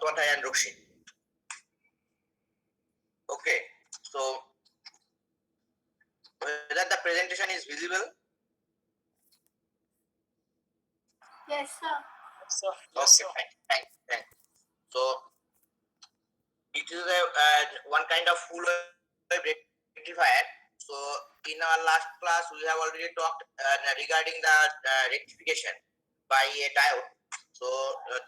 Upadhyay and Rukshi. Okay, so whether the presentation is visible? Yes, sir. Okay, fine. So it is a one kind of full wave rectifier. So in our last class we have already talked regarding the rectification by a diode. So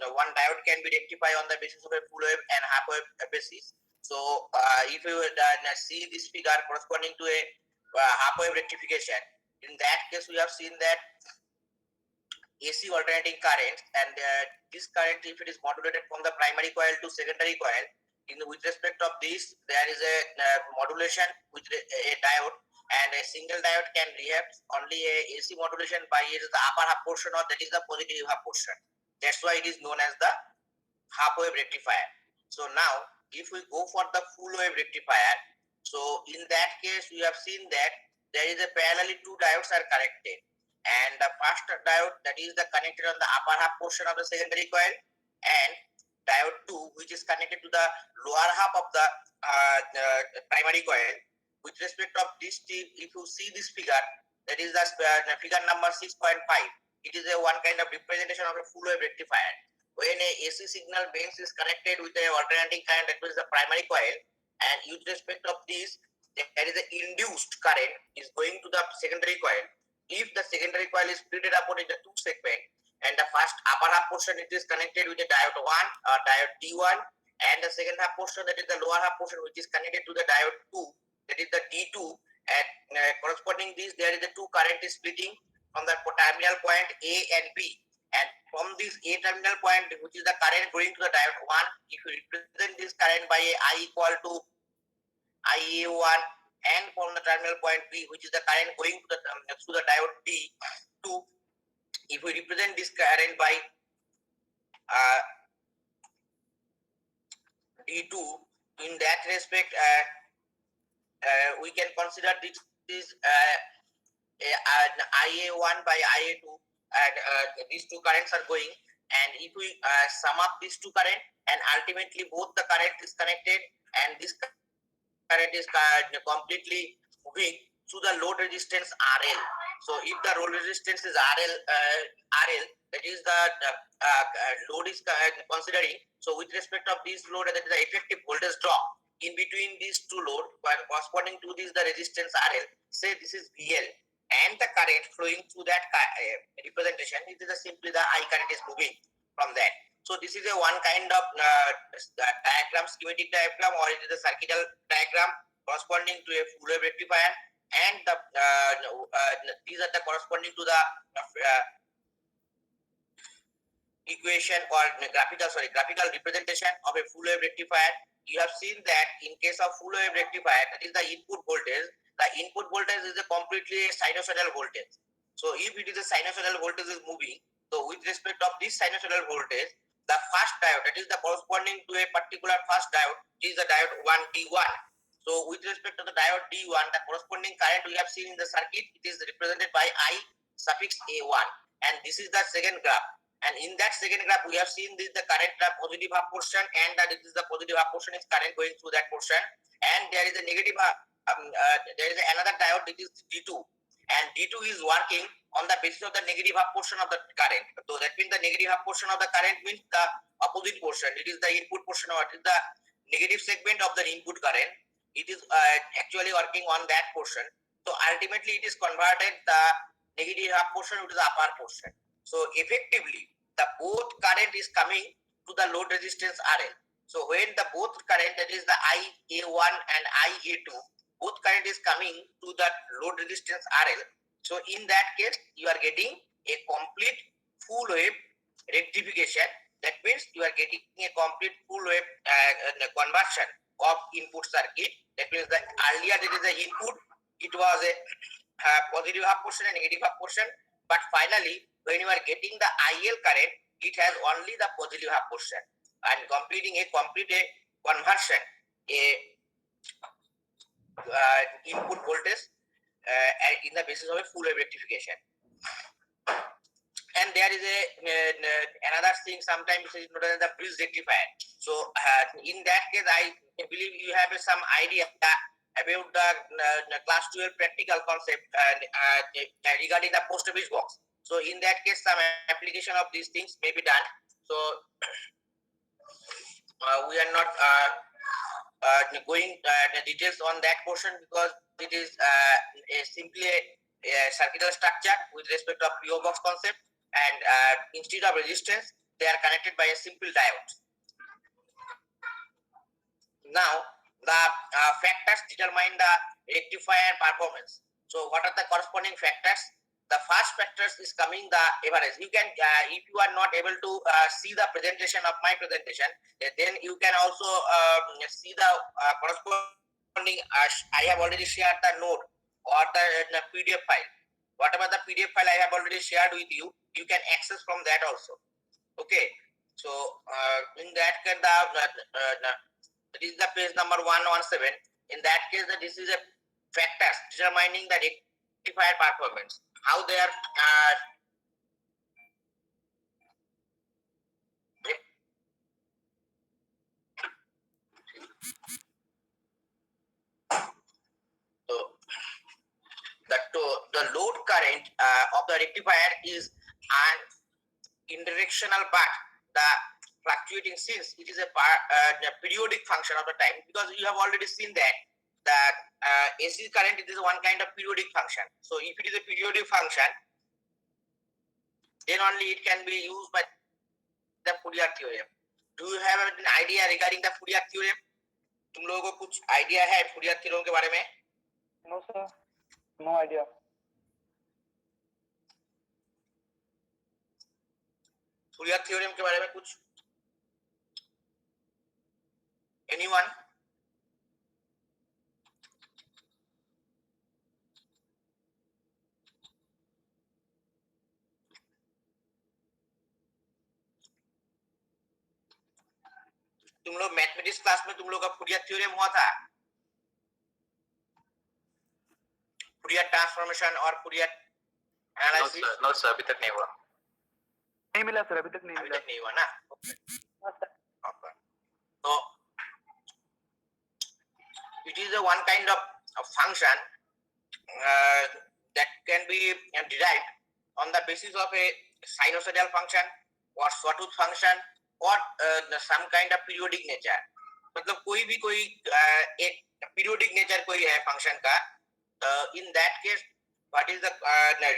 the one diode can be rectified on the basis of a full wave and half wave basis. So if you see this figure corresponding to a half wave rectification, in that case we have seen that AC alternating current, and this current, if it is modulated from the primary coil to secondary coil, with respect of this there is a modulation with a diode, and a single diode can react only a AC modulation by the upper half portion, or that is the positive half portion. That's why it is known as the half wave rectifier. So now if we go for the full wave rectifier, so in that case we have seen that there is a parallelly two diodes are connected, and the first diode, that is the connected on the upper half portion of the secondary coil, and diode 2 which is connected to the lower half of the primary coil. With respect of this, if you see this figure, that is the figure number 6.5, it is a one kind of representation of a full wave rectifier. When a AC signal base is connected with a alternating current, that means the primary coil, and with respect of this there is an induced current is going to the secondary coil. If the secondary coil is split up into two segments, and the first upper half portion it is connected with the diode 1 or diode D1, and the second half portion, that is the lower half portion, which is connected to the diode 2, that is the D2, and corresponding this there is the two current is splitting from the terminal point A and B, and from this A terminal point, which is the current going to the diode 1, if you represent this current by a I equal to IA1, and from the terminal point B, which is the current going to the diode D2, if we represent this current by D2, in that respect we can consider this is IA1 by IA2, and these two currents are going, and if we sum up these two current, and ultimately both the current is connected, and this current is completely moving to the load resistance RL. So if the load resistance is RL, that is the load is considering. So with respect of this load, that is the effective voltage drop in between these two load, corresponding to this the resistance RL. Say this is VL, and the current flowing through that representation, it is simply the I current is moving from that. So this is a one kind of diagram, schematic diagram, or it is a circuital diagram corresponding to a full wave rectifier, and the these are the corresponding to the equation or graphical representation of a full wave rectifier. You have seen that in case of full wave rectifier, that is the input voltage. The input voltage is a completely sinusoidal voltage. So if it is a sinusoidal voltage is moving, so with respect of this sinusoidal voltage, the first diode, that is the corresponding to a particular first diode, is the diode 1D1. So with respect to the diode D1, the corresponding current we have seen in the circuit, it is represented by I suffix A1, and this is the second graph. And in that second graph, we have seen this the current positive half portion, and that this is the positive half portion is current going through that portion, and there is a negative. There is another diode, which is D2, and D2 is working on the basis of the negative half portion of the current. So that means the negative half portion of the current means the opposite portion. It is the input portion, or it is the negative segment of the input current. It is actually working on that portion. So ultimately, it is converted the negative half portion to the upper portion. So effectively, the both current is coming to the load resistance RL. So when the both current, that is the IA1 and IA2, both current is coming to the load resistance RL. So in that case, you are getting a complete full wave rectification. That means you are getting a complete full wave conversion of input circuit. That means that earlier there is a input, it was a positive half portion and negative half portion, but finally when you are getting the IL current, it has only the positive half portion, and completing a complete conversion, a input voltage in the basis of a full wave rectification. and there is a another thing, sometimes it is known as the bridge rectifier. So in that case, I believe you have some idea about the class 12 practical concept regarding the post office box. So in that case, some application of these things may be done. So we are not going the details on that portion, because it is simply a circular structure with respect of PO box concept, and instead of resistance, they are connected by a simple diode. Now, the factors determine the rectifier performance. So what are the corresponding factors? The first factors is coming the average. You can, if you are not able to see the presentation of my presentation, then you can also see the corresponding. I have already shared the note or the PDF file. Whatever the PDF file I have already shared with you, you can access from that also. Okay. So in that case, that is the page number 117. In that case, this is a factors determining the rectifier performance. How they are so the load current of the rectifier is an indirectional, but the fluctuating, since it is a periodic function of the time, because you have already seen that AC current is one kind of periodic function. So if it is a periodic function, then only it can be used by the Fourier theorem. Do you have an idea regarding the Fourier theorem? तुम लोगों को कुछ idea है Fourier theorem के बारे में? No sir, no idea. Fourier theorem के बारे में कुछ? Anyone? तुम लोग मैथमेटिक्स क्लास में तुम लोग का फूरियर थ्योरम हुआ था? फूरियर ट्रांसफॉर्मेशन और फूरियर एनालिसिस? नो सर, अभी तक नहीं हुआ। नहीं मिला सर, अभी तक नहीं मिला। नहीं हुआ ना? So it is a one kind of function that can be derived on the basis of a sinusoidal function or sawtooth function or some kind of periodic nature. मतलब कोई एक periodic nature कोई है function का, in that case what is the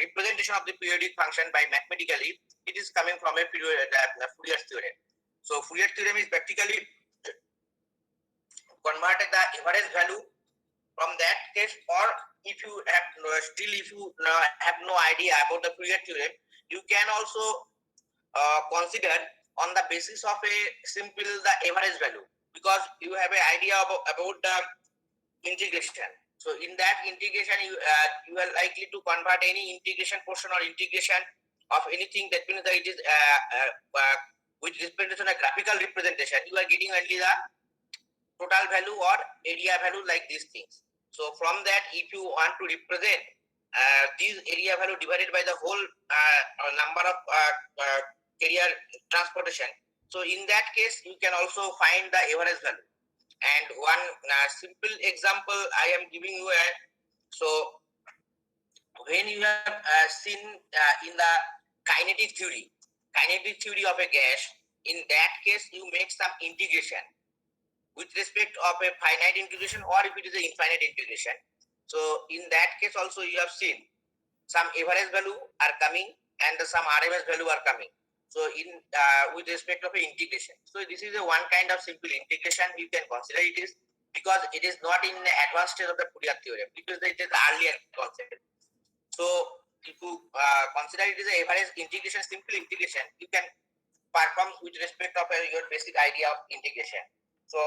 representation of the periodic function by mathematically, it is coming from a Fourier theorem. So Fourier theorem is practically converted the average value from that case, or if you have have no idea about the Fourier theorem, you can also consider on the basis of a simple the average value, because you have an idea about the integration. So in that integration, you are likely to convert any integration portion or integration of anything. That means that it is with representation a graphical representation. You are getting only the total value or area value like these things. So from that, if you want to represent this area value divided by the whole number of carrier transportation, so in that case you can also find the average value. And one simple example I am giving you. So when you have seen in the kinetic theory of a gas, in that case you make some integration with respect of a finite integration, or if it is an infinite integration. So in that case also you have seen some average value are coming and some RMS value are coming. So in with respect of a integration, so this is a one kind of simple integration you can consider it is, because it is not in the advanced stage of the Fourier theorem, because it is the earlier concept. So if you consider it is a average integration, simple integration, you can perform with respect of your basic idea of integration. So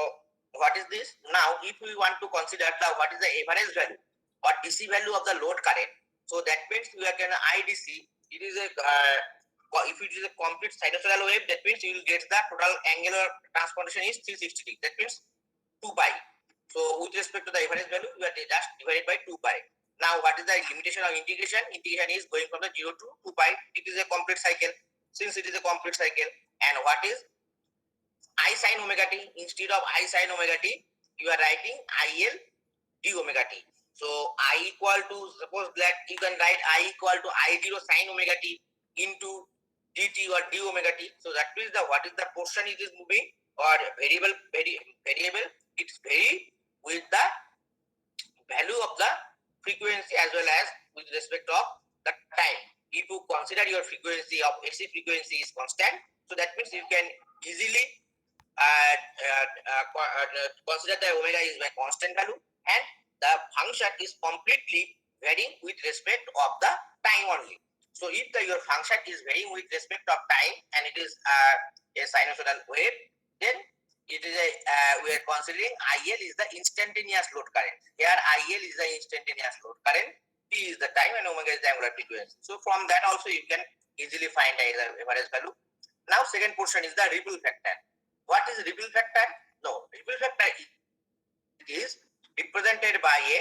what is this? Now if we want to consider what is the average value or DC value of the load current, so that means we are going to IDC. It is a if it is a complete sinusoidal wave, that means you will get the total angular transportation is 360 degrees. That means 2 pi. So with respect to the average value, you are just divided by 2 pi. Now, what is the limitation of integration? Integration is going from the 0 to 2 pi. It is a complete cycle. Since it is a complete cycle, and what is I sin omega t? Instead of I sin omega t, you are writing IL d omega t. So I equal to, suppose that you can write I equal to I0 sin omega t into dt or d omega t. So that means the what is the portion it is moving or variable, it's vary with the value of the frequency as well as with respect of the time. If you consider your frequency of AC frequency is constant, so that means you can easily consider the omega is a constant value and the function is completely varying with respect of the time only. So if your function is varying with respect of time and it is a sinusoidal wave, then it is we are considering IL is the instantaneous load current. Here IL is the instantaneous load current, T is the time and omega is the angular frequency. So from that also you can easily find the average value. Now second portion is the ripple factor. What is ripple factor? No, ripple factor is represented by a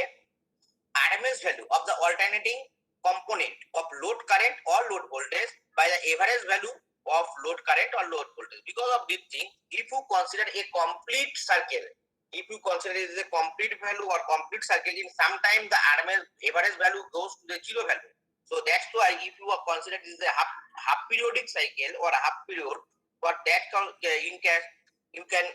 RMS value of the alternating component of load current or load voltage by the average value of load current or load voltage. Because of this thing, if you consider a complete circle, if you consider it as a complete value or complete circle, in sometimes the RMS average value goes to the zero value. So that's why if you are considered this is a half periodic cycle or a half period, for that in case you can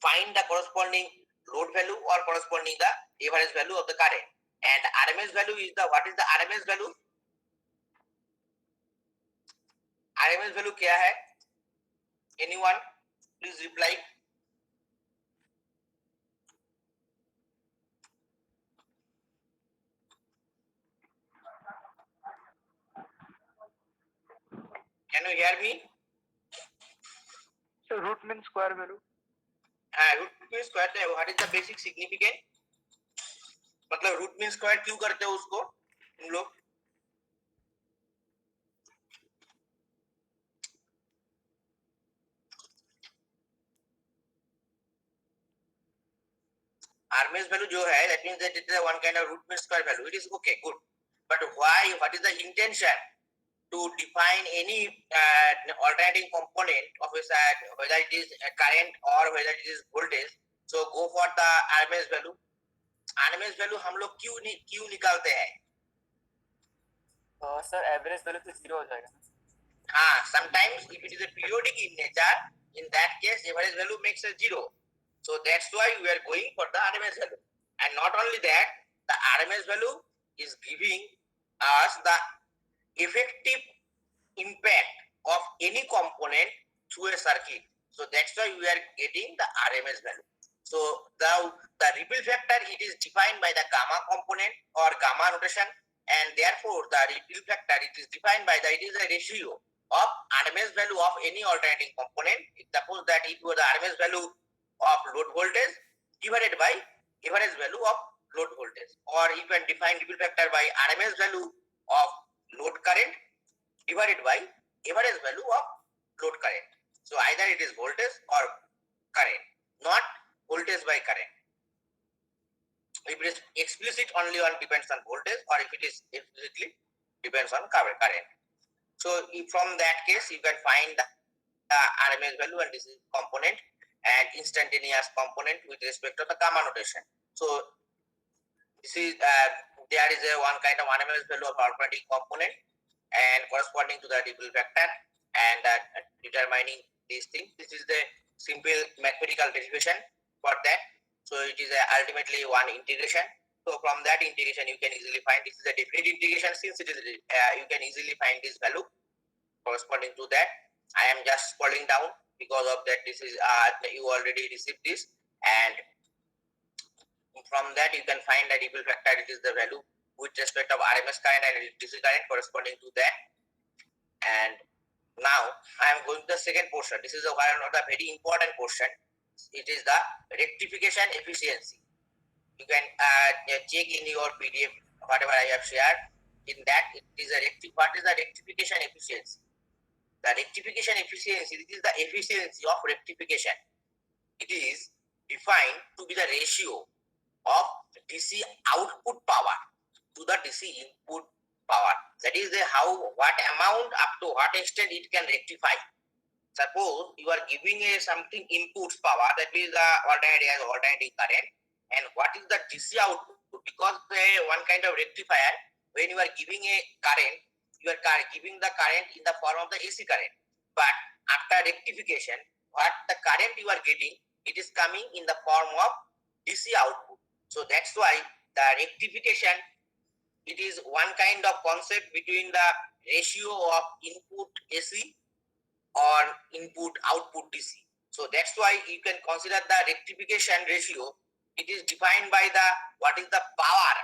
find the corresponding load value or corresponding the average value of the current. And RMS value is the, what is the RMS value? RMS value क्या है? Anyone please reply. Can you hear me? So root mean square value. Root mean square है, what is the basic significant? मतलब root mean square क्यों करते हो उसको तुम लोग? RMS value जो है, that means that it is one kind of root mean square value. It is okay, good. But why? What is the intention to define any alternating component of a whether it is a current or whether it is voltage? So go for the RMS value. RMS value हम लोग क्यों निकालते हैं? Sir average value तो zero हो जाएगा. हाँ, sometimes if it is a periodic in nature, in that case average value makes a zero. So that's why we are going for the RMS value. And not only that, the RMS value is giving us the effective impact of any component through a circuit. So that's why we are getting the RMS value. So the ripple factor, it is defined by the gamma component or gamma notation, and therefore the ripple factor, it is defined by the, it is a ratio of RMS value of any alternating component. Suppose that it was the RMS value of load voltage divided by average value of load voltage, or you can define ripple factor by RMS value of load current divided by average value of load current. So either it is voltage or current, not voltage by current. If it is explicit, only on depends on voltage, or if it is explicitly depends on current. So from that case, you can find the RMS value, and this is component and instantaneous component with respect to the gamma notation. So this is there is a one kind of RMS value of alternating component and corresponding to the ripple factor and determining these things. This is the simple mathematical derivation for that. So it is ultimately one integration. So from that integration you can easily find this is a definite integration. Since it is you can easily find this value corresponding to that. I am just scrolling down because of that. This is you already received this, and from that you can find the ripple factor. It is the value with respect of RMS current and DC current corresponding to that. And now I am going to the second portion. This is one of the very important portion. It is the rectification efficiency. You can check in your PDF whatever I have shared. In that it is a what is the rectification efficiency? The rectification efficiency, this is the efficiency of rectification. It is defined to be the ratio of DC output power to the DC input power. That is the how, what amount, up to what extent it can rectify. Suppose you are giving a something inputs power, that is the alternating current, and what is the DC output? Because one kind of rectifier, when you are giving a current, you are giving the current in the form of the AC current. But after rectification, what the current you are getting, it is coming in the form of DC output. So that's why the rectification, it is one kind of concept between the ratio of input AC or input output DC. So that's why you can consider the rectification ratio. It is defined by the what is the power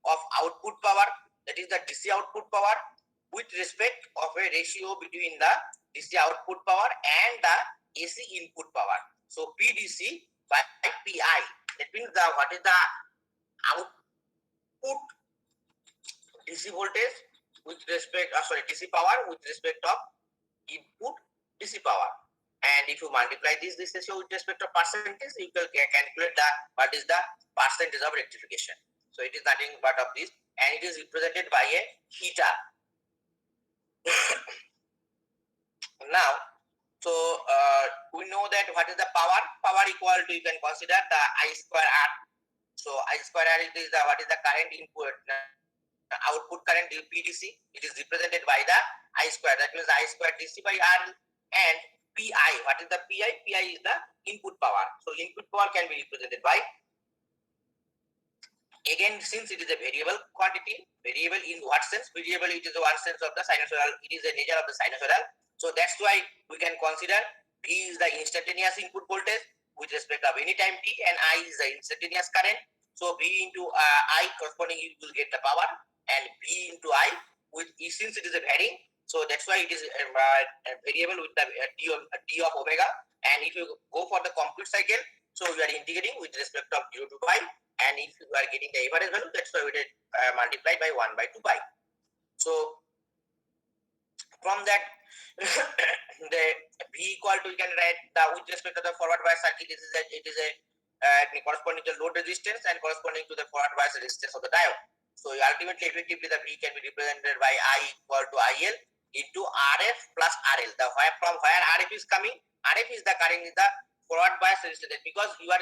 of output power, that is the DC output power, with respect of a ratio between the DC output power and the AC input power. So PDC by PI. That means the what is the output DC voltage with respect, DC power with respect of input DC power. And if you multiply this ratio with respect to percentage, you can calculate the what is the percentage of rectification. So it is nothing but of this, and it is represented by a theta. Now, so we know that what is the power? Power equal to, you can consider the I square R. So I square R is the what is the current input output current PDC. It is represented by the I square. That means I square DC by R. And PI, what is the PI? PI is the input power. So input power can be represented by, again, since it is a variable quantity, variable in what sense? Variable, it is one sense of the sinusoidal, it is the nature of the sinusoidal. So that's why we can consider V is the instantaneous input voltage with respect of any time t, and I is the instantaneous current. So V into I corresponding, you will get the power, and V into I with since it is a varying. So that's why it is a variable with the d of omega. And if you go for the complete cycle, so we are integrating with respect of 0 to pi. And if you are getting the average value, that's why we did multiply by 1 by 2 pi. So from that, the V equal to, you can write the with respect to the forward bias circuit, it is a corresponding to load resistance and corresponding to the forward bias resistance of the diode. So ultimately, effectively, the V can be represented by I equal to IL into RF plus RL. The from where RF is coming, RF is the current in the forward bias resistance, because you are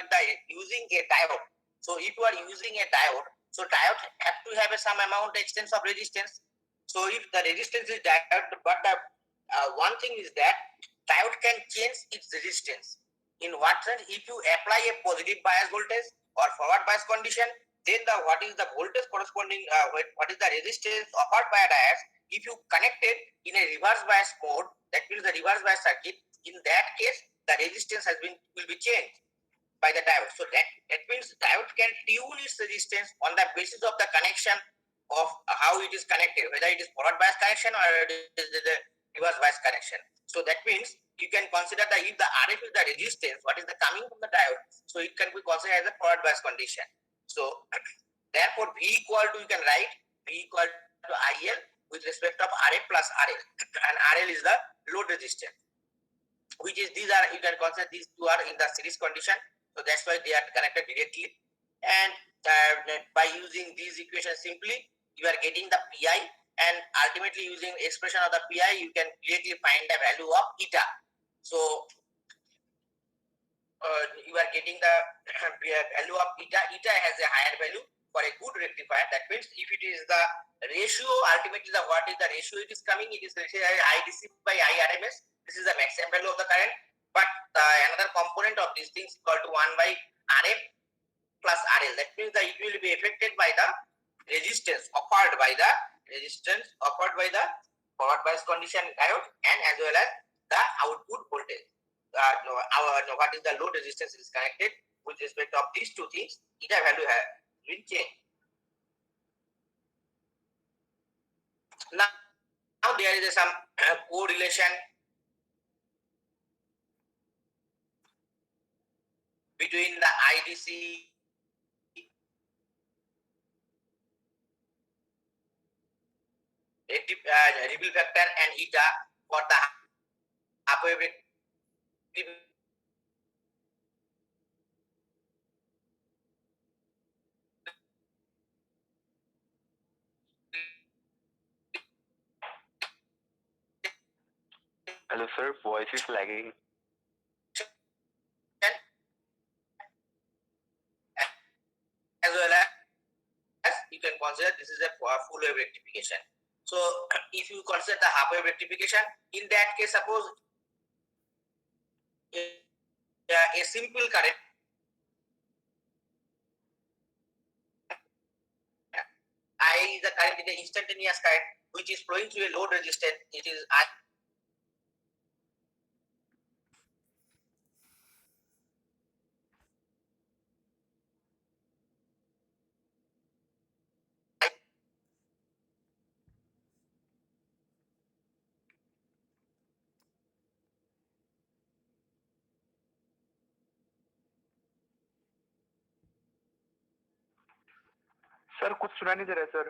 using a diode. So if you are using a diode, so diode have to have some amount extent of resistance. So if the resistance is diode, but the one thing is that diode can change its resistance. In what sense? If you apply a positive bias voltage or forward bias condition, then the what is the voltage corresponding, what is the resistance offered by a diode? If you connect it in a reverse bias mode, that means the reverse bias circuit, in that case the resistance will be changed by the diode. So that means diode can tune its resistance on the basis of the connection of how it is connected, whether it is forward bias connection or it is the reverse bias connection. So that means you can consider that if the RF is the resistance, what is the coming from the diode, so it can be considered as a forward bias condition. So therefore V equal to, you can write V equal to IL with respect of RF plus RL, and RL is the load resistance, which is, these are, you can consider these two are in the series condition. So that's why they are connected directly. And by using these equations simply, you are getting the PI, and ultimately using expression of the PI, you can directly find the value of eta. So you are getting the value of eta. Eta has a higher value for a good rectifier. That means if it is the ratio, ultimately the what is the ratio it is coming, it is IDC by IRMS. This is the maximum value of the current. But another component of these things equal to 1 by RF plus RL. That means that it will be affected by the resistance offered by the forward bias condition diode, and as well as the output voltage. What is the load resistance is connected with respect of these two things. Eta value has been changed. Now there is some correlation between the IDC ripple factor and eta for the half wave Hello sir, voice is lagging. As well as you can consider this is a full wave rectification. So if you consider the half wave rectification, in that case, suppose a simple current I is the current is the instantaneous current which is flowing through a load resistance. It is I. Sir कुछ सुना नहीं दे रहा है sir.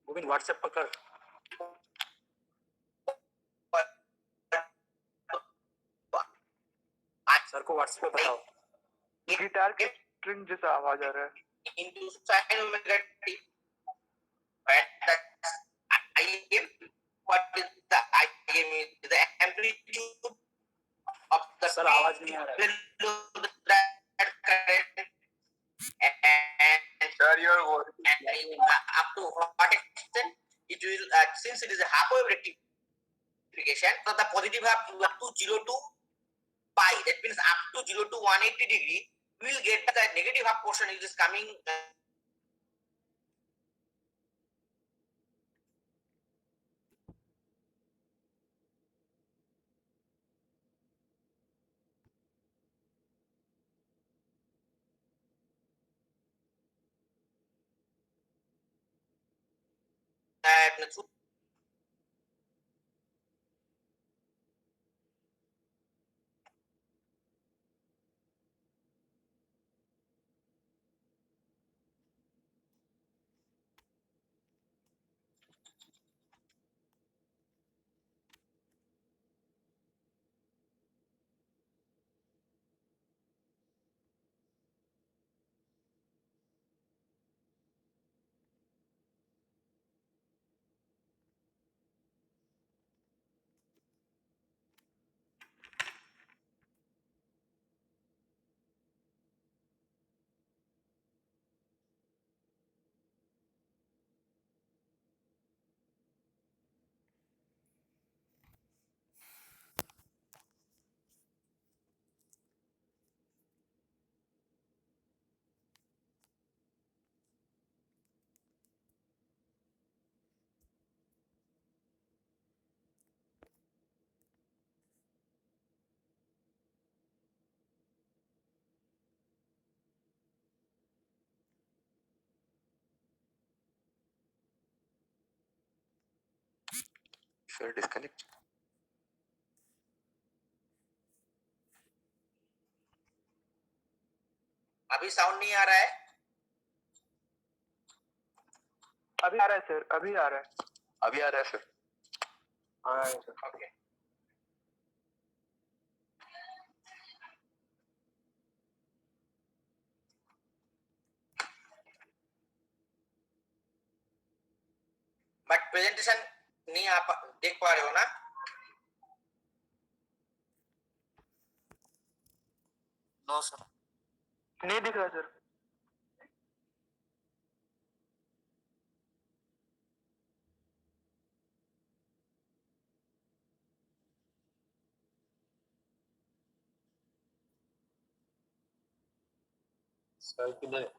Govind WhatsApp पर कर. Sir को WhatsApp पे बताओ. गिटार की स्ट्रिंग जैसा आवाज आ रहा है. Into sin omega t. Right? That's IM. What is the IM? Is the amplitude of the sir आवाज नहीं आ रहा है. and Sir, your up to what extent it will since it is a half wave rectification, so the positive half up to 0 to pi, that means up to 0 to 180 degree, we will get the negative half portion which is coming through sir disconnect. अभी sound नहीं आ रहा है. अभी आ रहा है sir, अभी आ रहा है. अभी आ रहा है सर. Okay. बट प्रेजेंटेशन नहीं आप देख पा रहे हो ना. No sir. नहीं दिख रहा सर. सर किधर.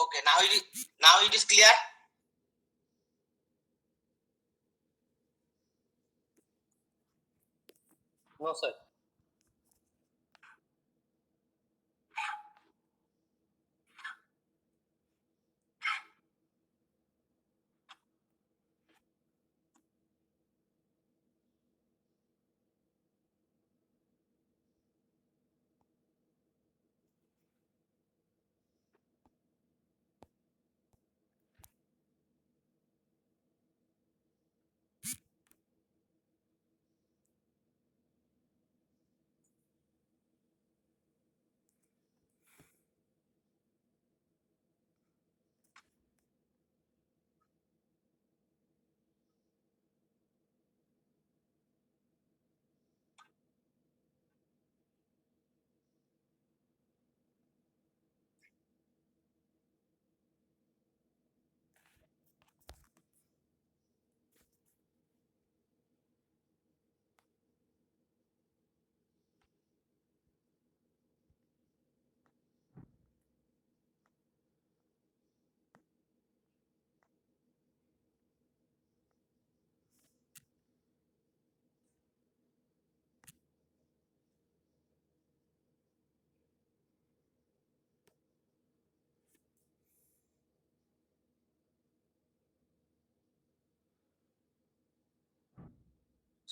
Okay, now it is clear. No, sir.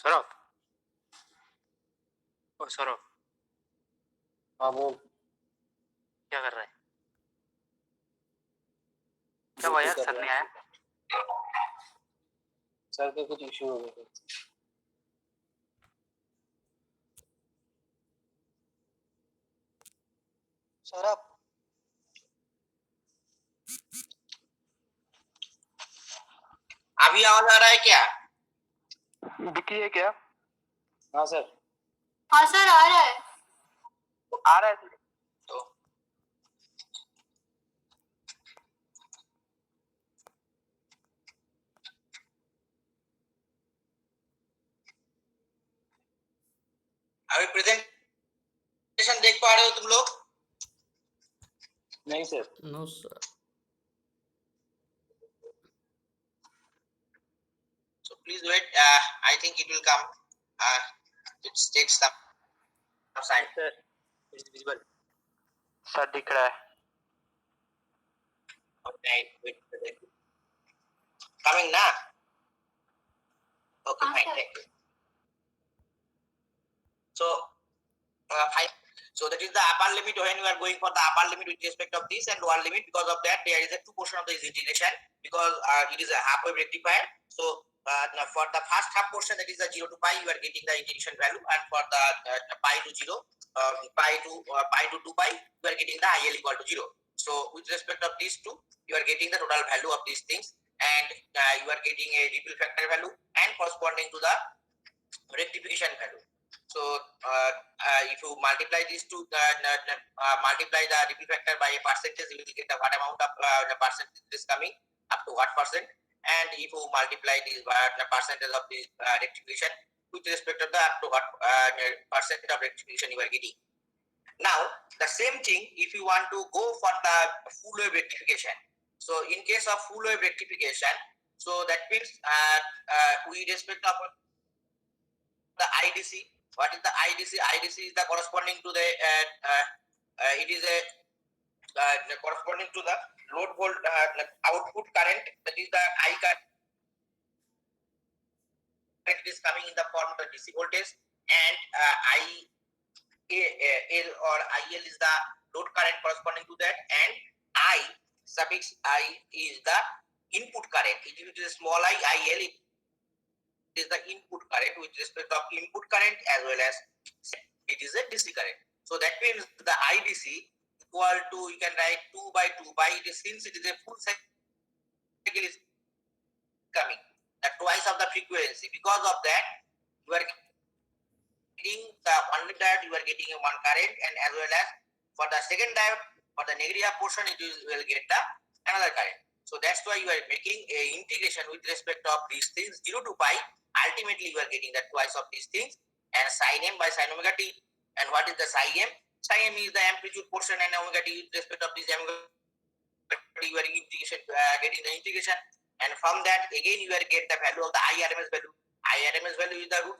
Saurabh, ओ सौरभ, हाँ बोल, क्या कर रहा है? क्या हुआ यार, सर नहीं आया? सर के कुछ इशू हो गए थे। सौरभ, अभी आवाज आ रहा है क्या? विकी है क्या? हाँ सर। हाँ सर आ रहा है। आ रहा है सर। तो अभी प्रेजेंटेशन देख पा रहे हो तुम लोग? नहीं sir. No, sir. So please wait. I think it will come. It takes some time. Sir, is visible. Sir दिख रहा है। Okay, wait. Coming na? Okay, fine. sir. Thank you. So, fine. So that is the upper limit when you are going for the upper limit with respect of this and lower limit. Because of that, there is a two portion of this integration because it is a half wave rectifier. So now for the first half portion, that is the 0 to pi, you are getting the integration value, and for the pi to 0, pi to 2 pi, you are getting the IL equal to 0. So with respect of these two, you are getting the total value of these things, and you are getting a ripple factor value and corresponding to the rectification value. So if you multiply these two, multiply the ripple factor by a percentage, you will get the what amount of the percentage is coming up to what percent. And if you multiply this by the percentage of this rectification with respect to the up to what percent of rectification you are getting. Now the same thing if you want to go for the full wave rectification. So in case of full wave rectification, so that means with respect of the IDC. What is the IDC? IDC is the corresponding to the it is a corresponding to the load volt output current, that is the I current is coming in the form of the DC voltage, and IL or IL is the load current corresponding to that, and I suffix I is the input current. If it is a small I, IL is the input current with respect of input current as well as it is a DC current. So that means the IDC equal to, you can write 2 by 2 by it is, since it is a full cycle is coming at twice of the frequency. Because of that, you are getting the one diode, you are getting a one current, and as well as for the second diode, for the negative portion, it will get the another current. So that's why you are making a integration with respect of these things 0 to pi. Ultimately, you are getting the twice of these things, and sin m by sin omega t. And what is the psi m? Psi m is the amplitude portion and omega t with respect of this omega t you are getting the integration, and from that again you are get the value of the IRMS value. IRMS value is the root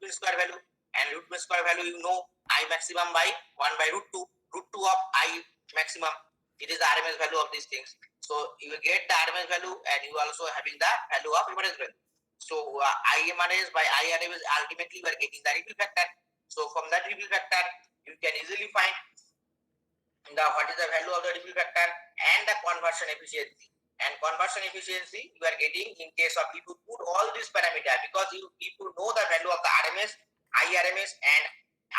mean square value, and root mean square value you know I maximum by 1 by root 2 of I maximum. It is the RMS value of these things. So you get the RMS value and you also having the value of average value. So IMRS by IRMS ultimately you are getting the ripple factor. So from that ripple factor you can easily find the what is the value of the ripple factor and the conversion efficiency. And conversion efficiency you are getting in case of if you put all these parameters, because if you know the value of the RMS, IRMS and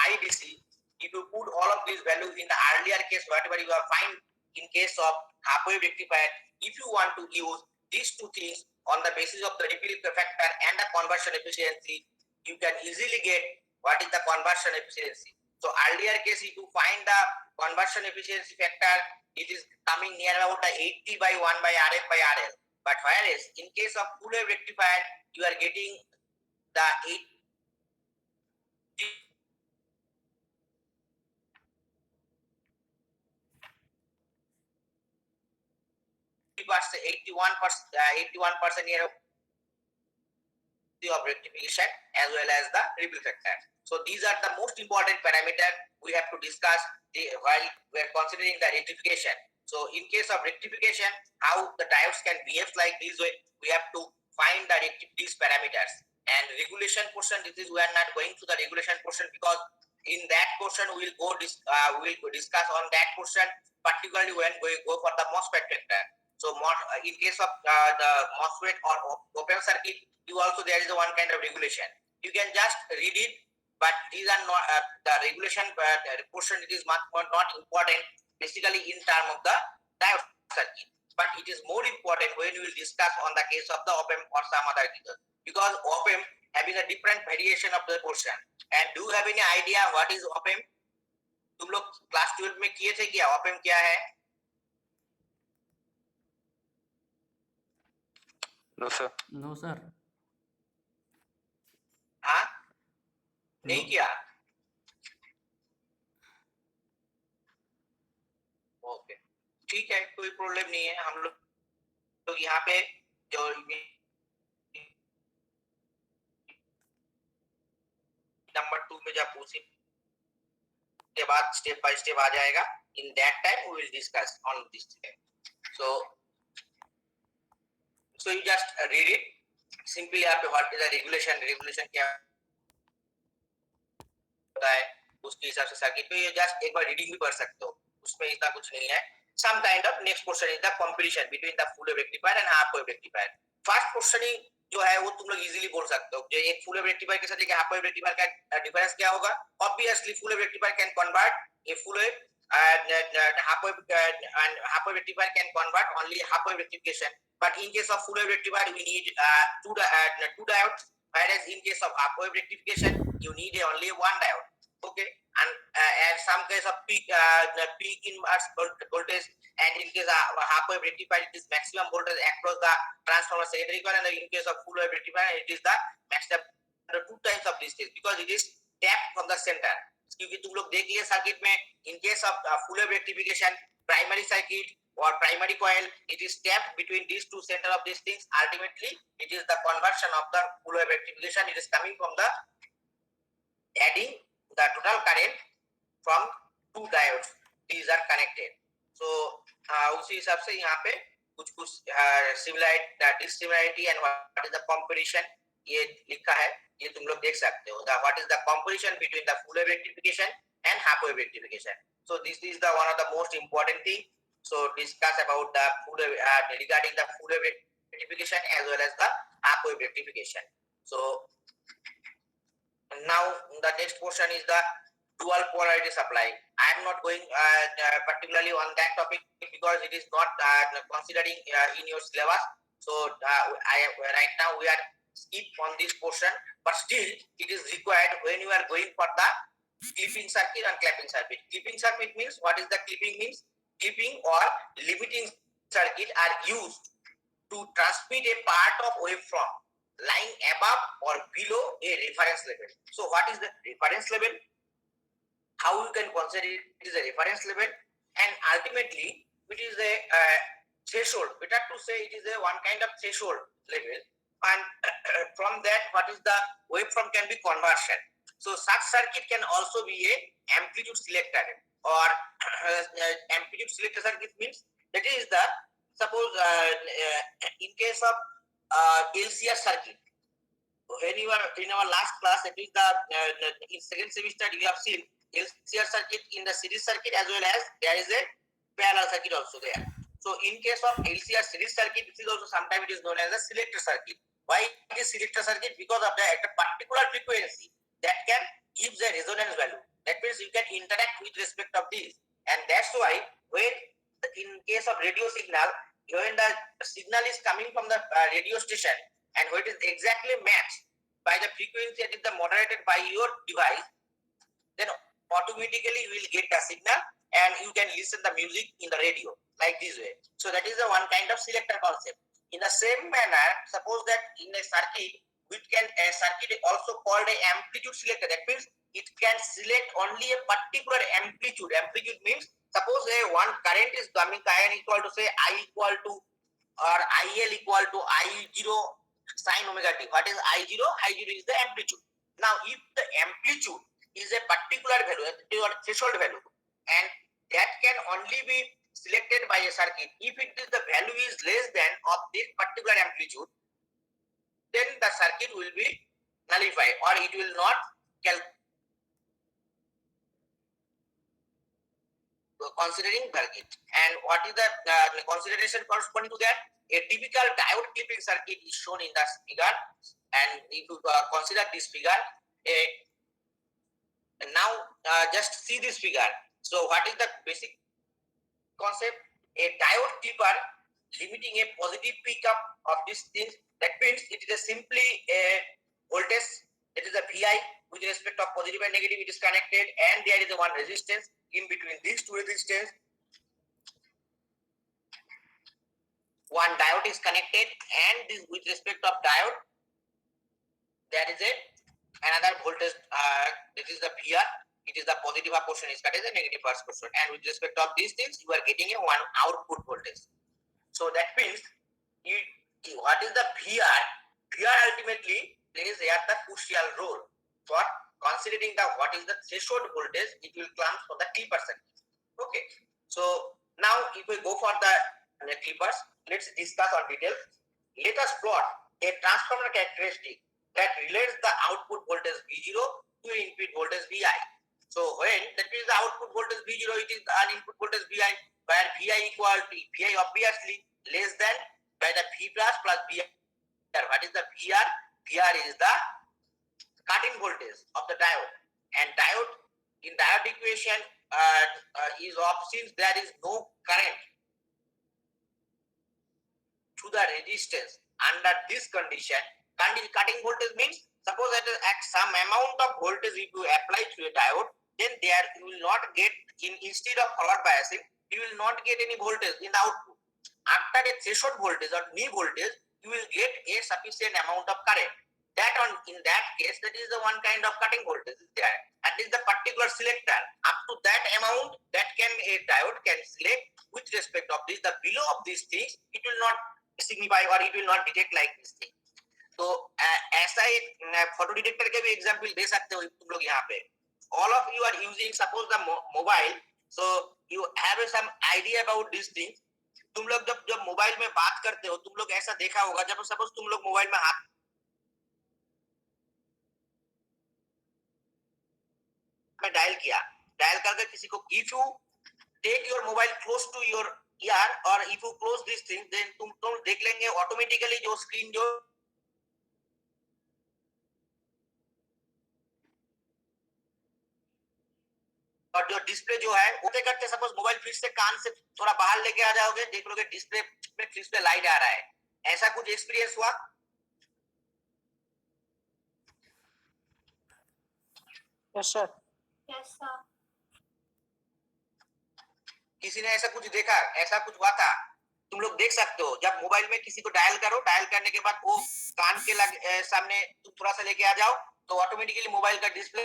IDC, if you put all of these values in the earlier case, whatever you are find in case of half wave rectifier, if you want to use these two things on the basis of the ripple factor and the conversion efficiency, you can easily get what is the conversion efficiency. So earlier case, if you find the conversion efficiency factor, it is coming near about the 80 by 1 by RF by RL. But whereas in case of full wave rectifier, you are getting the 81% near of rectification as well as the ripple factor. So these are the most important parameter we have to discuss while we are considering the rectification. So in case of rectification, how the diodes can behave like this way, we have to find the these parameters. And regulation portion, this is we are not going to the regulation portion because in that portion we will go discuss on that portion, particularly when we go for the MOSFET factor. So in case of the MOSFET or open circuit, you also there is one kind of regulation. You can just read it, but these are not the regulation portion. It is not important basically in terms of the diode circuit, but it is more important when we will discuss on the case of the op-amp or some other things, because op-amp having a different variation of the portion. And do you have any idea what is op-amp? तुम लोग class 12 में किए थे क्या? op-amp क्या है? No sir. No sir. हाँ, नहीं किया. ओके, ठीक है, कोई प्रॉब्लम नहीं है. हम लोग यहाँ पे जो नंबर 2 में जब पूछे के बाद स्टेप बाय स्टेप आ जाएगा. In that time we will discuss on this. So you just read it simply. यहाँ पे व्हाट इज द रेगुलेशन क्या होता है उसके हिसाब से सर्किट पे ये जस्ट एक बार रीडिंग भी पढ़ सकते हो, उसमें इतना कुछ नहीं है. Some kind of next portion is the comparison between the full wave rectifier and half wave rectifier. First portion जो है वो तुम लोग इजीली बोल सकते हो. जो एक फुल वेव रेक्टिफायर के साथ एक हाफ वेव रेक्टिफायर का डिफरेंस क्या होगा? Obviously full wave rectifier can convert a full wave half wave rectifier can convert only half wave rectification. But in case of full wave rectifier, we need two diodes, whereas in case of half wave rectification, you need only one diode. Okay, and some case of peak inverse voltage, and in case of half wave rectifier, it is maximum voltage across the transformer secondary coil, and in case of full wave rectifier, it is the maximum 2 times of this stage because it is tapped from the center. क्योंकि तुम लोग देख लिए circuit में in case of full wave rectification primary circuit और primary coil, it is tapped between these two center of these things. Ultimately it is the conversion of the full wave rectification. It is coming from the adding the total current from two diodes. These are connected. So उसी हिसाब से यहाँ पे कुछ dissimilarity and what is the comparison ये लिखा है, ये तुम लोग देख सकते हो. What is the comparison between the full wave rectification and half wave rectification? So this is the one of the most important thing. So discuss about the full wave regarding the full wave rectification as well as the half wave rectification. So now the next portion is the dual polarity supply. I am not going particularly on that topic because it is not considering in your syllabus. So right now we are skip on this portion, but still it is required when you are going for the clipping circuit and clapping circuit. Clipping circuit means, what is the clipping means? Clipping or limiting circuit are used to transmit a part of waveform lying above or below a reference level. So what is the reference level? How you can consider it is a reference level, and ultimately it is a threshold. Better to say it is a one kind of threshold level, and from that what is the waveform can be conversion. So such circuit can also be a amplitude selector, or amplitude selector circuit means that is the suppose in case of LCR circuit. When you are in our last class, it is the in second semester you have seen LCR circuit in the series circuit, as well as there is a parallel circuit also there. So in case of LCR series circuit, it is also sometimes it is known as a selector circuit. Why it is selector circuit? Because of the at a particular frequency that can give the resonance value. That means you can interact with respect of this, and that's why when in case of radio signal, when the signal is coming from the radio station, and what is exactly matched by the frequency that is the moderated by your device, then automatically you will get the signal and you can listen the music in the radio like this way. So that is the one kind of selector concept. In the same manner, suppose that in a circuit, which can a circuit also called a amplitude selector. That means it can select only a particular amplitude. Amplitude means suppose a one current is coming, current equal to say I equal to or IL equal to I0 sin omega t. What is I0? I0 is the amplitude. Now, if the amplitude is a particular value, or threshold value, and that can only be selected by a circuit if it is the value is less than of this particular amplitude, then the circuit will be nullified or it will not considering circuit. And what is the consideration corresponding to that? A typical diode clipping circuit is shown in the figure, and if you consider this figure, now just see this figure. So what is the basic concept? A diode clipper limiting a positive pickup of this thing. That means it is simply a voltage. It is a VI with respect of positive and negative. It is connected, and there is a one resistance in between these two resistance. One diode is connected, and this with respect of diode, there is a another voltage. This is the VR. It is the positive portion is cut as a negative portion, and with respect of these things, you are getting a one output voltage. So that means what is the VR? VR ultimately plays here the crucial role for considering the what is the threshold voltage it will come for the clipper circuit. Okay. So now if we go for the clippers, let's discuss on detail. Let us plot a transformer characteristic that relates the output voltage V0 to input voltage Vi. So when that is the output voltage V0, it is an input voltage Vi, where Vi equal to Vi obviously less than by the V plus VR. What is the VR? VR is the cutting voltage of the diode, and diode in diode equation is off since there is no current to the resistance. Under this condition, cutting voltage means suppose that at some amount of voltage if you apply to a diode, then there you will not get instead of forward biasing, you will not get any voltage in the output. After a threshold voltage or knee voltage, you will get a sufficient amount of current. That in that case, that is the one kind of cutting voltage is there. That is the particular selector. Up to that amount, that can a diode can select with respect of this. The below of these things, it will not signify or it will not detect like this thing. तो ऐसा एक photo detector के भी example दे सकते हो तुम लोग यहाँ पे. All of you are using suppose the mobile, so you have some idea about these things. तुम लोग जब मोबाइल में बात करते हो, तुम लोग ऐसा देखा होगा जब सपोज तुम लोग मोबाइल में हाथ में डायल किया, डायल करके किसी को, if you take your mobile close to your ear or if you close this thing, then तुम देख लेंगे ऑटोमेटिकली जो स्क्रीन जो और जो डिस्प्ले जो है वो करते सपोज मोबाइल फिर से कान से थोड़ा बाहर लेके आ जाओगे, देख लोगे डिस्प्ले में फिर से लाइट आ रहा है. ऐसा कुछ एक्सपीरियंस हुआ? Yes sir. Yes, sir. किसी ने ऐसा कुछ देखा, ऐसा कुछ हुआ था? तुम लोग देख सकते हो, जब मोबाइल में किसी को डायल करो, डायल करने के बाद वो कान के सामने तुम थोड़ा सा लेके आ जाओ, तो ऑटोमेटिकली मोबाइल का डिस्प्ले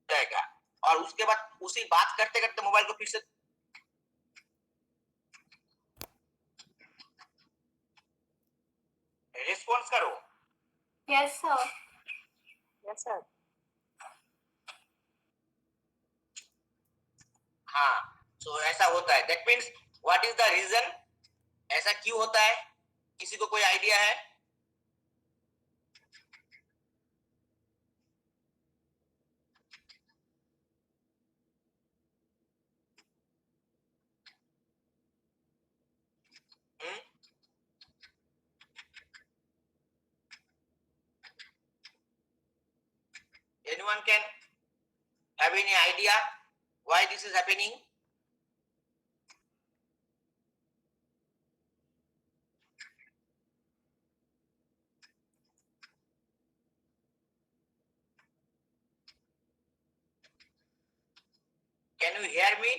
जाएगा, और उसके बाद उसी बात करते करते मोबाइल को फिर से रिस्पॉन्स करो। Yes, sir. Yes, sir. हाँ, तो ऐसा होता है। That means what is the reason, ऐसा क्यों होता है, किसी को कोई आइडिया है? Anyone can have any idea why this is happening? Can you hear me?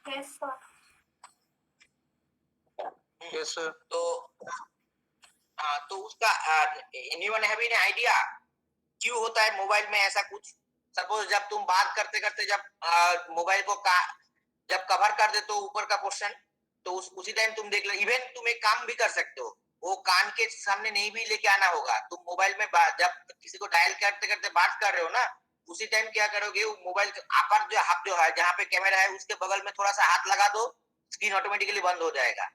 Yes, sir. Yes, sir. तो तो उसका एनीवन हैव एनी आइडिया क्यों होता है मोबाइल में ऐसा कुछ? सपोज जब तुम बात करते करते जब मोबाइल को जब कवर कर दे तो ऊपर का पोर्शन, तो उसी टाइम तुम देख लो। इवन तुम एक काम भी कर सकते हो, वो कान के सामने नहीं भी लेके आना होगा, तुम मोबाइल में जब किसी को डायल करते करते बात कर रहे हो ना, उसी टाइम क्या करोगे, मोबाइल अपर जो हाथ जो है जहाँ पे कैमरा है उसके बगल में थोड़ा सा हाथ लगा दो, स्क्रीन ऑटोमेटिकली बंद हो जाएगा।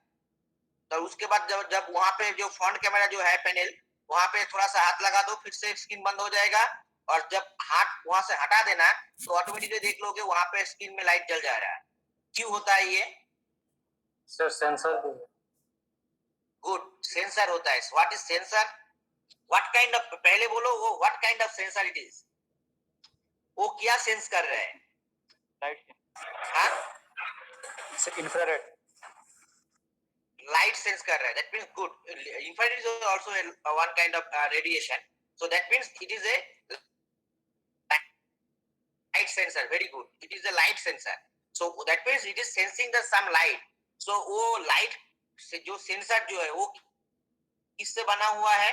तो उसके बाद जब जब वहां पे जो फ्रंट कैमरा जो है पैनल, वहां पे थोड़ा सा हाथ लगा दो, फिर से स्क्रीन बंद हो जाएगा। और जब हाथ वहां से हटा देना तो ऑटोमेटिकली देख लोगे वहां पे स्क्रीन में लाइट जल जा रहा है। क्यों होता है ये? सर सेंसर भी है। गुड, सेंसर होता है। What is sensor? What kind of, पहले बोलो वो what kind of sensor it is, वो क्या सेंस कर रहे हैं? Light. हाँ, Infrared. लाइट सेंस कर रहा है। That means good, infrared is also one kind of radiation, so that means it is a light sensor. Very good, it is a light sensor, so that means it is sensing the some light. So वो light से जो sensor जो है वो किससे बना हुआ है?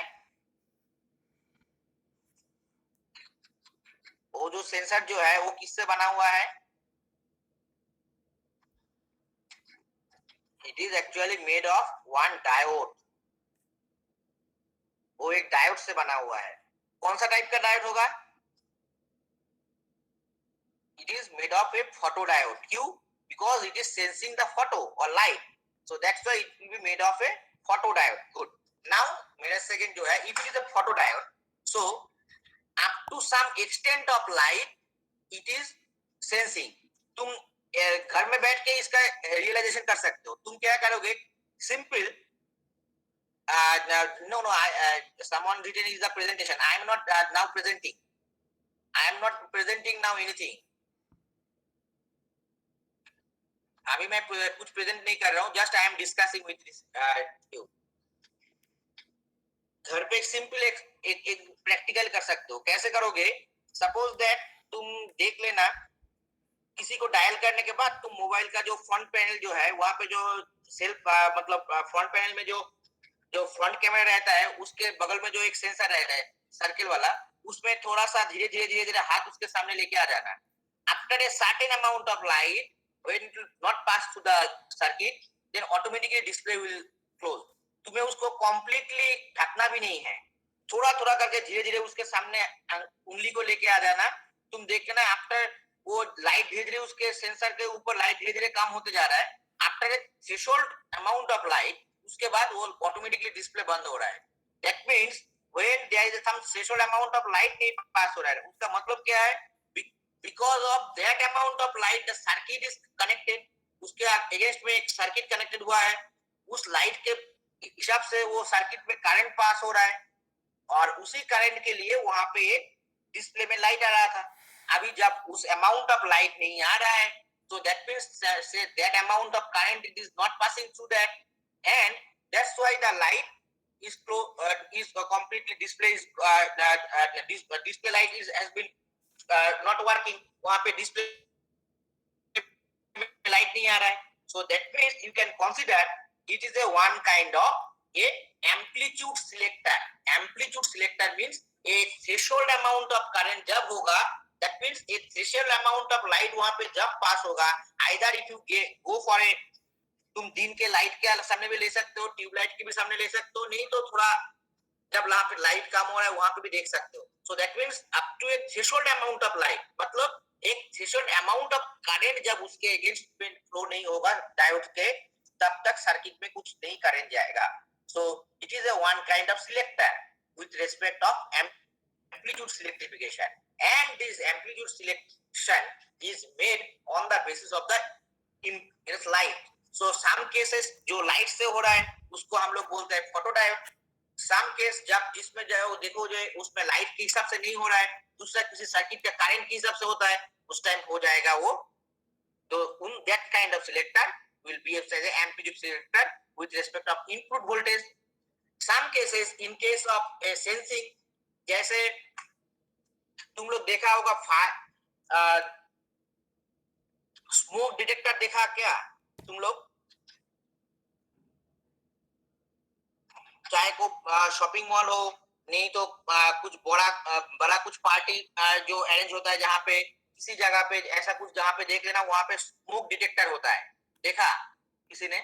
वो जो सेंसर जो है वो किससे बना हुआ है? It is actually made of one diode. वो एक डायोड से बना हुआ है। कौन सा टाइप का डायोड होगा? It is made of a photodiode. क्यों? Because it is sensing the photo or light, so that's why it will be made of a photodiode. Good. Now मेरा second जो है, if it is a photodiode, so up to some extent of light it is sensing. तुम घर में बैठ के इसका realisation कर सकते हो। तुम क्या करोगे? Simple no, someone written is the presentation. I am not now presenting. I am not presenting now anything. अभी मैं कुछ प्रेजेंट नहीं कर रहा हूँ, just I am discussing with you. घर पे सिंपल एक प्रैक्टिकल कर सकते हो। कैसे करोगे? सपोज दैट तुम देख लेना, किसी को डायल करने के बाद तुम मोबाइल का जो फ्रंट पैनल जो है वहां पे जो सेल्फ मतलब फ्रंट पैनल में जो फ्रंट कैमरा रहता है उसके बगल में जो एक सेंसर रहता है सर्किल वाला, उसमें थोड़ा सा धीरे धीरे हाथ उसके सामने लेके आ जाना। After a certain amount of light, when it will not pass through the circuit, then automatically display will close. तुम्हें उसको completely ढकना भी नहीं है, थोड़ा थोड़ा करके धीरे धीरे उसके सामने उंगली को लेके आ जाना। तुम देख लेना आफ्टर वो लाइट धीरे धीरे उसके सेंसर के ऊपर लाइट धीरे धीरे कम होते जा रहा है। After a threshold amount of light, उसके बाद वो ऑटोमेटिकली डिस्प्ले बंद हो रहा है। That means when there is some threshold amount of light नहीं पास हो रहा है, उसका मतलब क्या है? Because of that amount of light the circuit is connected, उसके अगेंस्ट में एक सर्किट कनेक्टेड हुआ है, उस लाइट के हिसाब से वो सर्किट में करंट पास हो रहा है, और उसी करंट के लिए वहां पे एक डिस्प्ले में लाइट आ रहा था। अभी जब उस अमाउंट ऑफ लाइट नहीं आ रहा है, so that means say that amount of current it is not passing through that, and that's why the light is completely display light has been not working, वहां पे डिस्प्ले लाइट नहीं आ रहा है. So that means you can consider it is a one kind of a amplitude selector. Amplitude selector means a threshold amount of current जब होगा, that means a threshold amount of light वहां पे जब पास होगा, either if you go for a, तुम दिन के light के सामने भी ले सकते हो, ट्यूबलाइट के भी सामने ले सकते हो, नहीं तो थोड़ा जब वहां पे लाइट कम हो रहा है वहां पे भी देख सकते हो. So that means up to a threshold amount of light, मतलब एक थ्रेशोल्ड अमाउंट ऑफ करंट जब उसके अगेंस्ट में फ्लो नहीं होगा डायोड के, तब तक सर्किट में कुछ नहीं करंट जाएगा. So it is a one kind of selector with respect of amplitude selectification, and this amplitude selection is made on the basis of the light. So some cases जो light से हो रहा है उसको हम लोग बोलते हैं फोटोडायोड. सम केस जब जिसमें जो है वो देखो जो है उसमें लाइट के हिसाब से नहीं हो रहा है, दूसरा किसी सर्किट का करंट के हिसाब से होता है, उस टाइम हो जाएगा वो. तो उन that kind of selector will be as an amplitude selector with respect of input voltage. Some cases in case of a sensing, जैसे तुम लोग देखा होगा स्मोक डिटेक्टर देखा क्या तुम लोग, चाहे को शॉपिंग मॉल हो, नहीं तो कुछ बड़ा कुछ पार्टी जो अरेंज होता है जहाँ पे किसी जगह पे ऐसा कुछ जहाँ पे देख लेना वहां पे स्मोक डिटेक्टर होता है, देखा किसी ने?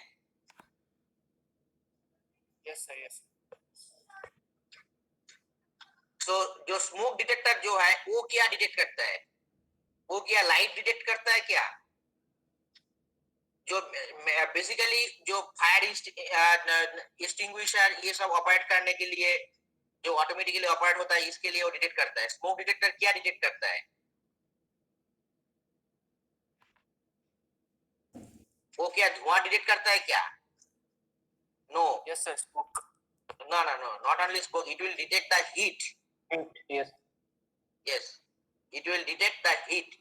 Yes sir yes. तो जो स्मोक डिटेक्टर जो है वो क्या डिटेक्ट करता है, वो क्या लाइट डिटेक्ट करता है क्या? जो बेसिकली जो फायर एक्सटिंग्विशर ये सब ऑपरेट करने के लिए जो ऑटोमेटिकली ऑपरेट होता है इसके लिए वो डिटेक्ट करता है. स्मोक डिटेक्टर क्या डिटेक्ट करता है, वो क्या धुआं डिटेक्ट करता है क्या? No. Yes sir smoke. No, not only smoke, it will detect the heat. Yes. Yes, it will detect the heat.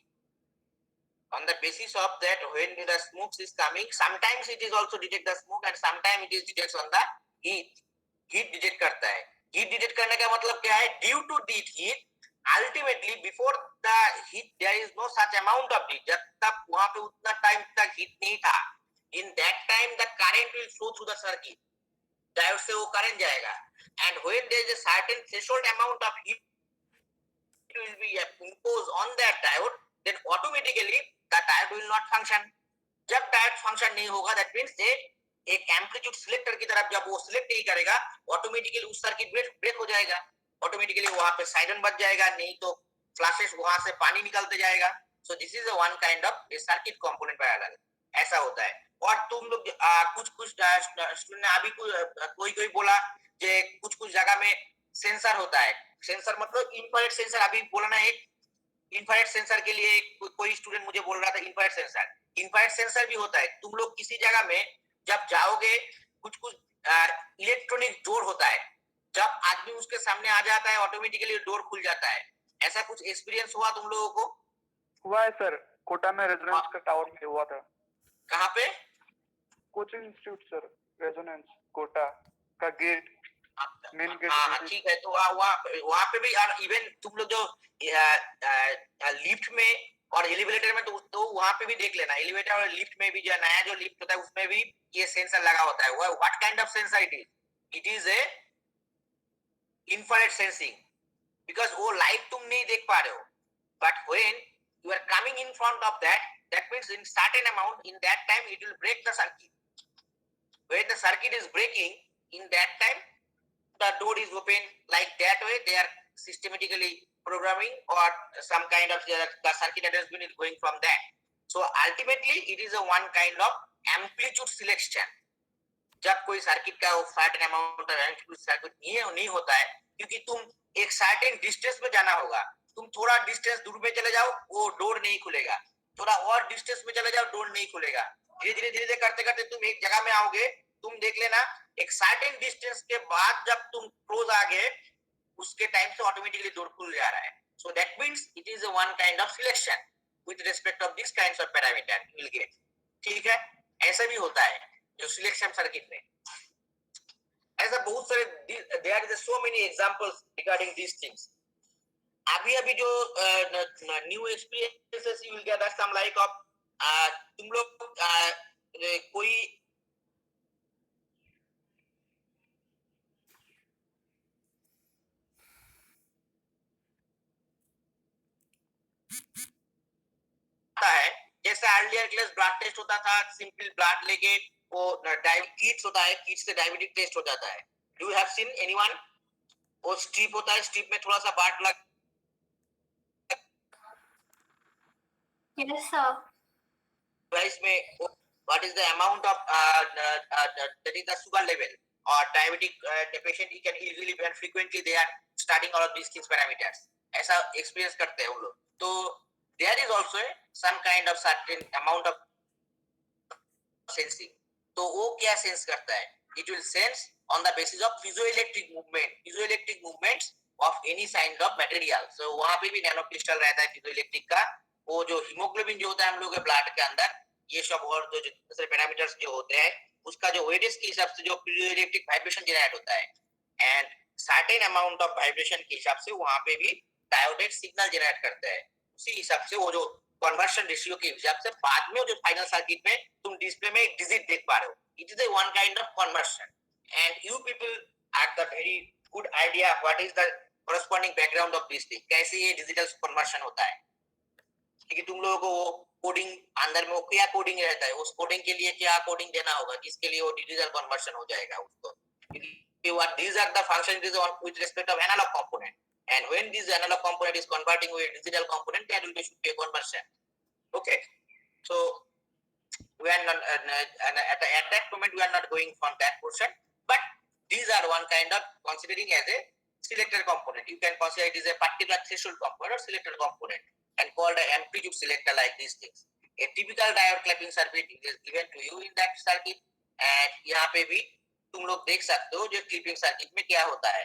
On the basis of that, when the smoke is coming, sometimes it is also detect the smoke and sometimes it is detects on the heat. Heat detect करता है. Heat detect करने का मतलब क्या है? Due to this heat, ultimately before the heat there is no such amount of heat. जब तक वहाँ पे उतना टाइम तक heat नहीं था, in that time the current will flow through the circuit. Diode से वो करंट जाएगा, and when there is a certain threshold amount of heat will be imposed on that diode, then automatically the diode will not function. जब diode function नहीं होगा, that means एक amplitude selector की तरफ जब वो सिलेक्ट नहीं करेगा, ऑटोमेटिकली उस सर्किट ब्रेक हो जाएगा, ऑटोमेटिकली वहां पे साइरन बज जाएगा, नहीं तो फ्लैशेस वहां से पानी निकलते जाएगा. So this is one kind of A circuit component parallel, ऐसा होता है. और तुम लोग कुछ स्टूडेंट ने अभी कोई बोला कि कुछ जगह में सेंसर होता है. सेंसर मतलब इंफ्रारेड सेंसर, अभी बोला ना एक इंफ्रारेड सेंसर के लिए कोई स्टूडेंट मुझे बोल रहा था इंफ्रारेड सेंसर. इंफ्रारेड सेंसर भी होता है. तुम लोग किसी जगह में जब जाओगे कुछ इलेक्ट्रॉनिक डोर होता है, जब आदमी उसके सामने आ जाता है ऑटोमेटिकली डोर खुल जाता है. ऐसा कुछ एक्सपीरियंस हुआ तुम लोगों को? हुआ है सर, कोटा में रेजोनेंस का टावर में हुआ था. कहाँ पे? Coaching institute sir, Resonance Kota का गेट, मेन गेट. हाँ ठीक है. तो वहाँ पे भी इवन तुम लोग जो लिफ्ट में और एलिवेटर में तो वहां पे भी देख लेना. एलिवेटर और लिफ्ट में भी जो नया जो लिफ्ट होता है उसमें भी ये सेंसर लगा होता है. What kind of sensor it is? It is a infrared sensing, because वो लाइट तुम नहीं देख पा रहे हो, but when you are coming in front of that means in certain amount, in that time it will break the circuit. When the circuit is breaking, in that time the door is open. Like that way they are systematically programming or some kind of the circuit address is going from that. So ultimately it is a one kind of amplitude selection. जब कोई circuit का certain amount of amplitude circuit नहीं होता है, क्योंकि तुम एक certain distance में जाना होगा. तुम थोड़ा डिस्टेंस दूर में चले जाओ वो डोर नहीं खुलेगा, थोड़ा और डिस्टेंस में चले जाओ डोर नहीं खुलेगा. धीरे धीरे करते करते तुम एक जगह में आओगे. तुम देख लेना एक सर्टेन डिस्टेंस के बाद जब तुम क्लोज आ गए उसके टाइम से ऑटोमेटिकली डोर खुल जा रहा है. So that means it is one kind of selection with respect of this kinds of parameter you will gate. ठीक है, ऐसा भी होता है जो सिलेक्शन सर्किट में. ऐसा बहुत सारे there is so many examples regarding this things. अभी अभी जो new experiences you will get some like of तुम लोग कोई है जैसे अर्लियर क्लास ब्लड टेस्ट होता था सिंपल ब्लड लेके वो किट्स होता है किट्स से डायबिटिक टेस्ट हो जाता है do you have seen anyone वो स्ट्रिप होता है स्ट्रिप में थोड़ा सा बाट लग Yes, sir. rice में what is the amount of that is the sugar level or diabetic patient he can easily and frequently they are studying all of these things parameters ऐसा experience करते हैं वो लोग तो there is also some kind of certain amount of sensing तो वो क्या sense करता है it will sense on the basis of piezoelectric movements of any kind of material so वहां पे भी नैनो क्रिस्टल रहता है piezoelectric का वो जो हीमोग्लोबिन जो होता है हम लोग के ब्लड के अंदर ये सब और जो दूसरे पैरामीटर्स जो होते हैं उसका जो वेटेज के हिसाब से जो piezoelectric वाइब्रेशन जनरेट होता है and certain amount of vibration के हिसाब से वहां पे भी डायोडेड सिग्नल जनरेट करता है उसी हिसाब से वो जो कन्वर्शन रेशियो के हिसाब से बाद में जो फाइनल सर्किट में तुम डिस्प्ले में एक डिजिट देख पा रहे हो it is one kind of conversion and you people have the very good idea what is the corresponding background of this thing कैसे ये डिजिटल कन्वर्शन होता है क्योंकि तुम लोगों को वो कोडिंग अंदर में वो क्या कोडिंग रहता है उस कोडिंग के लिए क्या कोडिंग देना होगा जिसके लिए वो डिजिटल कन्वर्शन हो जाएगा उसको what these are the functions with respect of analog component and when this analog component is converting with digital component there will be should be a conversion okay so we are not at that moment we are not going from that portion but these are one kind of considering as a selector component you can consider it is a particular threshold component or selector component and called an amplitude selector like these things a typical diode clamping circuit is given to you in that circuit and यहाँ पे भी तुम लोग देख सकते हो जो clipping circuit में क्या होता है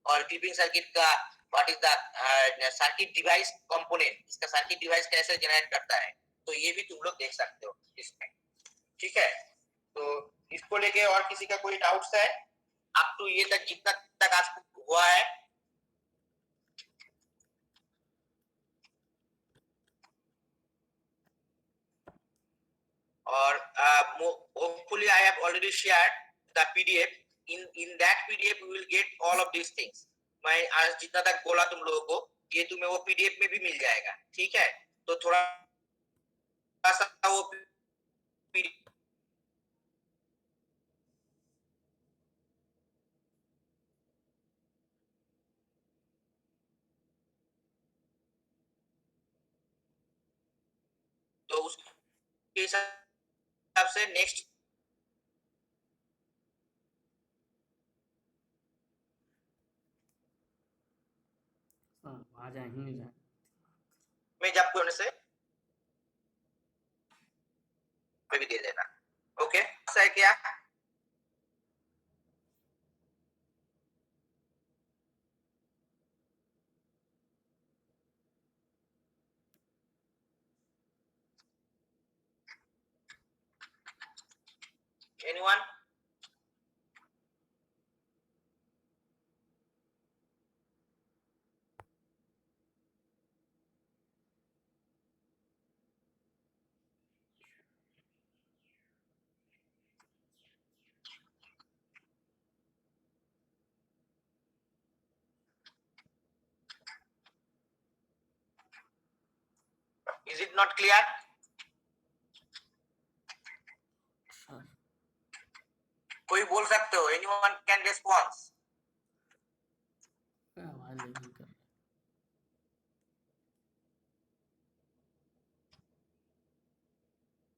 और क्लिपिंग सर्किट का what is the circuit device component इसका सर्किट डिवाइस कैसे जनरेट करता है तो ये भी तुम लोग देख सकते हो इसमें ठीक है तो इसको लेके और किसी का कोई डाउट्स है अब तो ये तक जितना तक आज हुआ है और hopefully I have already shared the PDF in that PDF you will get all of these things मैं आज जितना तक बोला तुम लोगों को ये तुम्हें वो PDF में भी मिल जाएगा ठीक है तो थोड़ा सा वो PDF तो उसके हिसाब से नेक्स्ट आ जाए ही नहीं जाए में जब कोई से भी दे देना ओके ऐसा है क्या anyone is it not clear कोई बोल सकते हो anyone can respond आवाज नहीं कर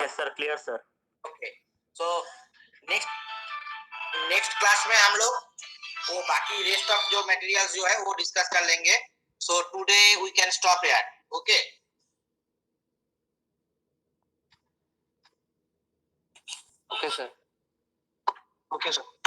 Yes, sir. Clear, sir. okay so next class में हम लोग वो बाकी रेस्ट ऑफ जो मटेरियल्स जो है वो डिस्कस कर लेंगे so today we can stop here okay Okay, sir. Okay sir